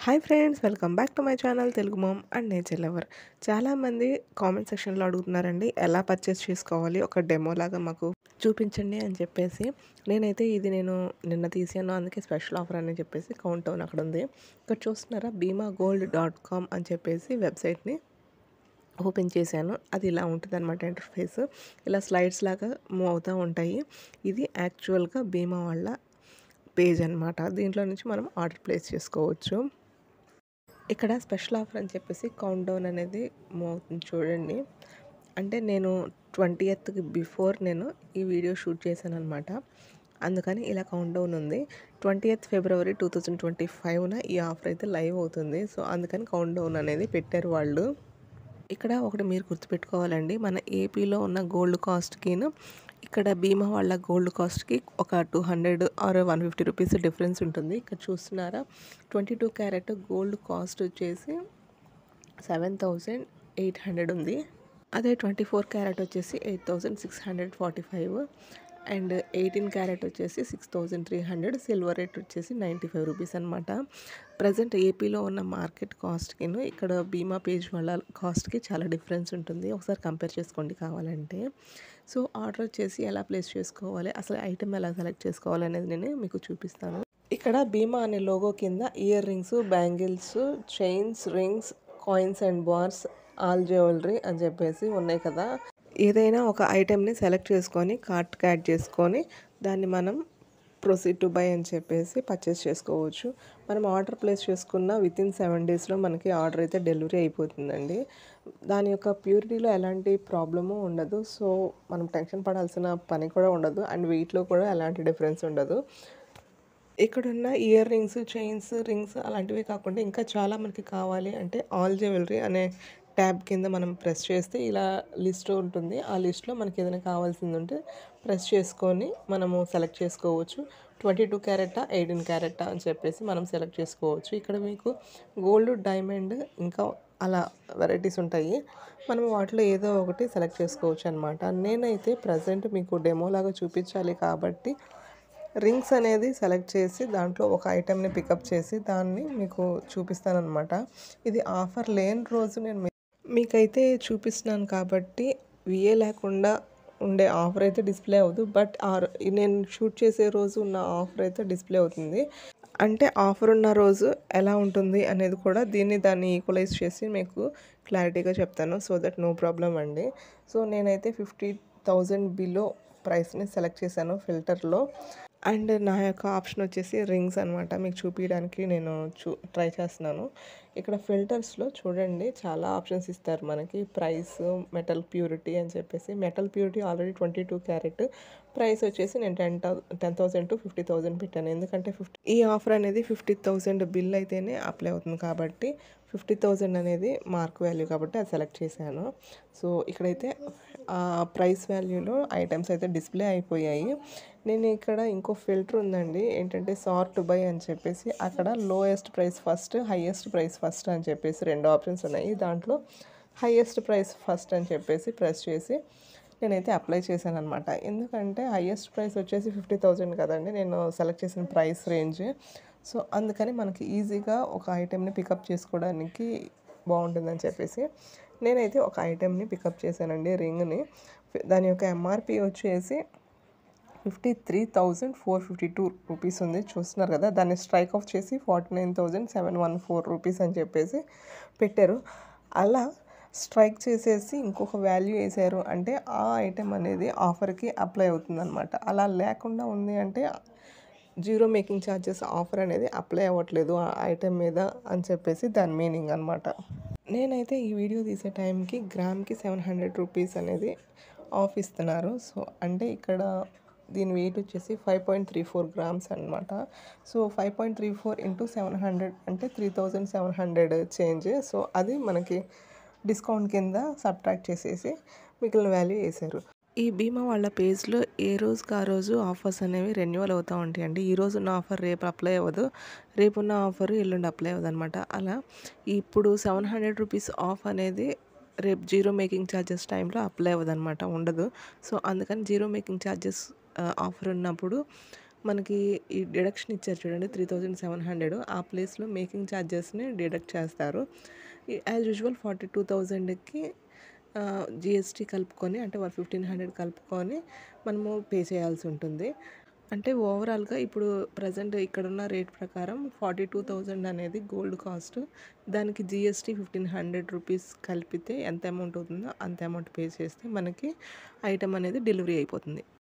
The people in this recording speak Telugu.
Hi friends, welcome back to my channel Telugu mom and nature lover. చాలామంది కామెంట్ సెక్షన్లో అడుగుతున్నారండి, ఎలా పర్చేస్ చేసుకోవాలి, ఒక డెమో లాగా మాకు చూపించండి అని చెప్పేసి. నేనైతే ఇది నిన్న తీసాను, అందుకే స్పెషల్ ఆఫర్ అని చెప్పేసి కౌంట్ డౌన్ అక్కడ ఉంది. ఇక్కడ చూస్తున్నారా, BimaGold.com అని చెప్పేసి వెబ్సైట్ని ఓపెన్ చేశాను. అది ఇలా ఉంటుంది అనమాట ఇంటర్ఫేస్. ఇలా స్లైడ్స్ లాగా మూవ్ అవుతూ ఉంటాయి. ఇది యాక్చువల్గా బీమా వాళ్ళ పేజ్ అనమాట. దీంట్లో నుంచి మనం ఆర్డర్ ప్లేస్ చేసుకోవచ్చు. ఇక్కడ స్పెషల్ ఆఫర్ అని చెప్పేసి కౌంట్ డౌన్ అనేది మూవ్ అవుతుంది చూడండి. అంటే నేను 20th బిఫోర్ నేను ఈ వీడియో షూట్ చేశాను అనమాట. అందుకని ఇలా కౌంట్ డౌన్ ఉంది. 20th February 2025న ఈ ఆఫర్ అయితే లైవ్ అవుతుంది. సో అందుకని కౌంట్ డౌన్ అనేది పెట్టారు వాళ్ళు. ఇక్కడ ఒకటి మీరు గుర్తుపెట్టుకోవాలండి, మన ఏపీలో ఉన్న గోల్డ్ కాస్ట్కిను ఇక్కడ బీమా వాళ్ళ గోల్డ్ కాస్ట్కి ఒక 200 ఆర్ 150 రూపీస్ డిఫరెన్స్ ఉంటుంది. ఇక్కడ చూస్తున్నారా, 22 క్యారెట్ గోల్డ్ కాస్ట్ వచ్చేసి 7,800 ఉంది. అదే 24 క్యారెట్ వచ్చేసి 8,645 అండ్ 18 క్యారెట్ వచ్చేసి 6,300. సిల్వర్ రేట్ వచ్చేసి 95 రూపీస్ అనమాట. ప్రజెంట్ ఏపీలో ఉన్న మార్కెట్ కాస్ట్కిను ఇక్కడ బీమా పేజ్ వాళ్ళ కాస్ట్కి చాలా డిఫరెన్స్ ఉంటుంది. ఒకసారి కంపేర్ చేసుకోండి కావాలంటే. సో ఆర్డర్ వచ్చేసి ఎలా ప్లేస్ చేసుకోవాలి, అసలు ఐటెం ఎలా సెలెక్ట్ చేసుకోవాలి అనేది నేను మీకు చూపిస్తాను. ఇక్కడ బీమా అనే లోగో కింద ear rings, bangles, chains, rings, coins and bars, all jewellery అని చెప్పేసి ఉన్నాయి కదా. ఏదైనా ఒక ఐటెంని సెలెక్ట్ చేసుకొని కార్ట్కి యాడ్ చేసుకొని దాన్ని మనం ప్రొసీడ్ టు బై అని చెప్పేసి పర్చేస్ చేసుకోవచ్చు. మనం ఆర్డర్ ప్లేస్ చేసుకున్న వితిన్ 7 డేస్లో మనకి ఆర్డర్ అయితే డెలివరీ అయిపోతుందండి. దాని యొక్క ప్యూరిటీలో ఎలాంటి ప్రాబ్లము ఉండదు. సో మనం టెన్షన్ పడాల్సిన పని కూడా ఉండదు. అండ్ వెయిట్లో కూడా ఎలాంటి డిఫరెన్స్ ఉండదు. ఇక్కడున్న ఇయర్ రింగ్స్, చైన్స్, రింగ్స్ అలాంటివి కాకుండా ఇంకా చాలా మనకి కావాలి అంటే ఆల్ జ్యువెలరీ అనే ట్యాబ్ కింద మనం ప్రెస్ చేస్తే ఇలా లిస్ట్ ఉంటుంది. ఆ లిస్ట్లో మనకి ఏదైనా కావాల్సింది ఉంటే ప్రెస్ చేసుకొని మనము సెలెక్ట్ చేసుకోవచ్చు. 22 క్యారెటా 18 క్యారెటా అని చెప్పేసి మనం సెలెక్ట్ చేసుకోవచ్చు. ఇక్కడ మీకు గోల్డ్, డైమండ్ ఇంకా అలా వెరైటీస్ ఉంటాయి. మనం వాటిలో ఏదో ఒకటి సెలెక్ట్ చేసుకోవచ్చు అనమాట. నేనైతే ప్రజెంట్ మీకు డెమో లాగా చూపించాలి కాబట్టి రింగ్స్ అనేది సెలెక్ట్ చేసి దాంట్లో ఒక ఐటెంని పికప్ చేసి దాన్ని మీకు చూపిస్తానమాట. ఇది ఆఫర్ లేని రోజు నేను మీకైతే చూపిస్తున్నాను కాబట్టి విఏ లేకుండా ఉండే ఆఫర్ అయితే డిస్ప్లే అవ్వదు. బట్ నేను షూట్ చేసే రోజు ఉన్న ఆఫర్ అయితే డిస్ప్లే అవుతుంది. అంటే ఆఫర్ ఉన్న రోజు ఎలా ఉంటుంది అనేది కూడా దాన్ని ఈక్వలైజ్ చేసి మీకు క్లారిటీగా చెప్తాను. సో దట్ నో ప్రాబ్లం అండి. సో నేనైతే 50,000 బిలో ప్రైస్ని సెలెక్ట్ చేశాను ఫిల్టర్లో. అండ్ నా యొక్క ఆప్షన్ వచ్చేసి రింగ్స్ అనమాట. మీకు చూపించడానికి నేను ట్రై చేస్తున్నాను. ఇక్కడ ఫిల్టర్స్లో చూడండి చాలా ఆప్షన్స్ ఇస్తారు మనకి. ప్రైస్, మెటల్ ప్యూరిటీ అని చెప్పేసి. Metal purity already 22 carrot. Price వచ్చేసి నేను 10,000 to 50,000 పెట్టాను. ఎందుకంటే ఈ ఆఫర్ అనేది 50,000 బిల్ అయితేనే అప్లై అవుతుంది కాబట్టి 50,000 అనేది మార్క్ వాల్యూ కాబట్టి అది సెలెక్ట్ చేశాను. సో ఇక్కడైతే ప్రైస్ వాల్యూలో ఐటమ్స్ అయితే డిస్ప్లే అయిపోయాయి. నేను ఇక్కడ ఇంకో ఫిల్టర్ ఉందండి, ఏంటంటే సార్ట్ బై అని చెప్పేసి. అక్కడ lowest price first, highest price first అని చెప్పేసి 2 ఆప్షన్స్ ఉన్నాయి. దాంట్లో హైయెస్ట్ ప్రైస్ ఫస్ట్ అని చెప్పేసి ప్రెస్ చేసి నేనైతే అప్లై చేశాను అనమాట. ఎందుకంటే హైయెస్ట్ ప్రైస్ వచ్చేసి 50,000 కదండి నేను సెలెక్ట్ చేసిన ప్రైస్ రేంజ్. సో అందుకని మనకి ఈజీగా ఒక ఐటెంని పికప్ చేసుకోవడానికి బాగుంటుందని చెప్పేసి నేనైతే ఒక ఐటెంని పికప్ చేశానండి, రింగ్ని. దాని యొక్క ఎంఆర్పి వచ్చేసి 53,452 రూపీస్ ఉంది, చూస్తున్నారు కదా. దాన్ని స్ట్రైక్ ఆఫ్ చేసి 49,714 రూపీస్ అని చెప్పేసి పెట్టారు. అలా స్ట్రైక్ చేసేసి ఇంకొక వాల్యూ వేసారు అంటే ఆ ఐటెం అనేది ఆఫర్కి అప్లై అవుతుంది అనమాట. అలా లేకుండా ఉంది అంటే జీరో మేకింగ్ ఛార్జెస్ ఆఫర్ అనేది అప్లై అవ్వట్లేదు ఆ ఐటెం మీద అని చెప్పేసి దాని మీనింగ్ అనమాట. నేనైతే ఈ వీడియో తీసే టైంకి గ్రామ్కి 700 రూపీస్ అనేది ఆఫ్ ఇస్తున్నారు. సో అంటే ఇక్కడ దీని వెయిట్ వచ్చేసి 5.34 గ్రామ్స్ అనమాట. సో 5.34 ఇంటూ 700 అంటే 3,700 చేంజ్. సో అది మనకి డిస్కౌంట్ కింద సబ్ట్రాక్ట్ చేసేసి మిగిలిన వాల్యూ వేశారు. ఈ బీమా వాళ్ళ పేజ్లో ఏ రోజుకి ఆ రోజు ఆఫర్స్ అనేవి రెన్యువల్ అవుతూ ఉంటాయండి. ఈ రోజు ఉన్న ఆఫర్ రేపు అప్లై అవ్వదు, రేపు ఉన్న ఆఫర్ ఎల్లుండి అప్లై అవ్వదు అనమాట. అలా ఇప్పుడు 700 రూపీస్ ఆఫ్ అనేది రేపు జీరో మేకింగ్ ఛార్జెస్ టైంలో అప్లై అవ్వదు అనమాట, ఉండదు. సో అందుకని జీరో మేకింగ్ ఛార్జెస్ ఆఫర్ ఉన్నప్పుడు మనకి ఈ డిడక్షన్ ఇచ్చారు చూడండి 3700, ఆ ప్లేస్లో మేకింగ్ ఛార్జెస్ని డిడక్ట్ చేస్తారు. యాజ్ యూజువల్ 42,000కి జిఎస్టీ కలుపుకొని అంటే 1500 కలుపుకొని మనము పే చేయాల్సి ఉంటుంది. అంటే ఓవరాల్గా ఇప్పుడు ప్రజెంట్ ఇక్కడున్న రేట్ ప్రకారం 42,000 అనేది గోల్డ్ కాస్ట్. దానికి జిఎస్టీ 1500 రూపీస్ కలిపితే ఎంత అమౌంట్ అవుతుందో అంత అమౌంట్ పే చేస్తే మనకి ఐటమ్ అనేది డెలివరీ అయిపోతుంది.